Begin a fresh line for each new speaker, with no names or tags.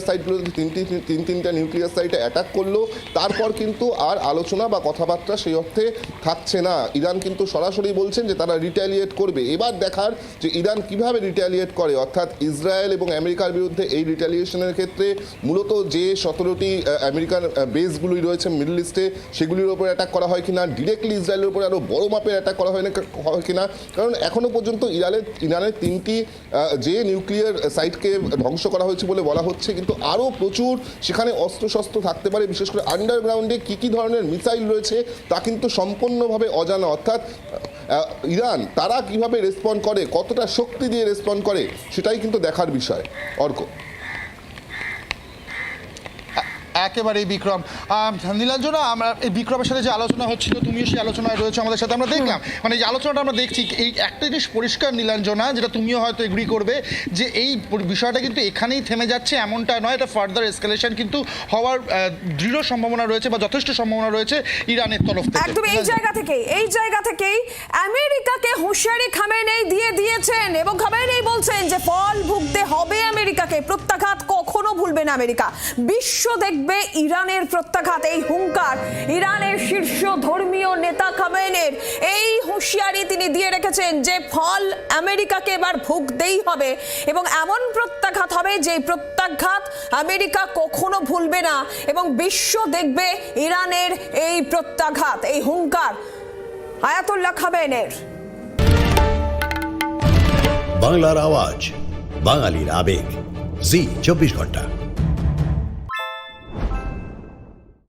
সাইটগুলোতে তিনটা নিউক্লিয়ার সাইটে অ্যাটাক করলো, তারপর কিন্তু আর আলোচনা বা কথাবার্তা সেই অর্থে থাকছে না। ইরান কিন্তু সরাসরি বলছেন যে তারা রিট্যালিয়েট করবে। এবার দেখার যে ইরান কিভাবে রিট্যালিয়েট করে, অর্থাৎ ইসরায়েল এবং আমেরিকার বিরুদ্ধে এই রিট্যালিয়েশনের ক্ষেত্রে মূলত যে 17টি আমেরিকান বেসগুলি রয়েছে মিডল ইস্টে সেগুলির ওপর অ্যাটাক করা হয় কিনা, ডিরেক্টলি ইসরায়েলের উপরে আরও বড় মাপের অ্যাটাক করা হয় কিনা। কারণ এখনও পর্যন্ত ইরানের 3টি যে নিউক্লিয়ার সাইটকে ধ্বংস করা হয়েছে বলে বলা হচ্ছে, কিন্তু আরও প্রচুর সেখানে অস্ত্রশস্ত্র থাকতে পারে। বিশেষ করে আন্ডারগ্রাউন্ডে কী ধরনের মিসাইল রয়েছে তা কিন্তু সম্পূর্ণভাবে অজানা। অর্থাৎ ইরান তারা কিভাবে রেসপন্ড করে, কতটা শক্তি দিয়ে রেসপন্ড করে, সেটাই কিন্তু দেখার বিষয়। অর্ক
একেবারেই বিক্রম। নীলাঞ্জনা, আমরা এই বিক্রমের সাথে যে আলোচনা হচ্ছিল, তুমিও সেই আলোচনায় রয়েছে আমাদের সাথে, আমরা দেখলাম মানে এই আলোচনাটা আমরা দেখছি। এই একটা জিনিস পরিষ্কার নীলাঞ্জনা, যেটা তুমিও হয়তো এগ্রি করবে, যে এই বিষয়টা কিন্তু এখানেই থেমে যাচ্ছে এমনটা নয়, এটা ফার্দার এসকেলেশন কিন্তু হওয়ার দৃঢ় সম্ভাবনা রয়েছে বা যথেষ্ট সম্ভাবনা রয়েছে ইরানের তরফ থেকে।
একদম এই জায়গা থেকেই আমেরিকাকে হুঁশিয়ারি খামেনেই দিয়েছেন এবং খামেনেই বলছেন যে ফল ভুগতে হবে আমেরিকাকে, প্রত্যাঘাত কখনো ভুলবে না আমেরিকা। বিশ্ব দেখবে ইরানের প্রত্যাঘাত, এই হুঙ্কার ইরানের শীর্ষ ধর্মীয় নেতা খামেনের এই হুঁশিয়ারি তিনি দিয়ে রেখেছেন যে ফল আমেরিকাকে এবার ভুগতেই হবে এবং এমন প্রত্যাঘাত হবে যে প্রত্যাঘাত আমেরিকা কখনো ভুলবে না এবং বিশ্ব দেখবে ইরানের এই প্রত্যাঘাত, এই হুঙ্কার আয়াতুল্লাহ খামেনের।
বাংলার আওয়াজ, বাঙালির আবেগ, জি 24 ঘন্টা।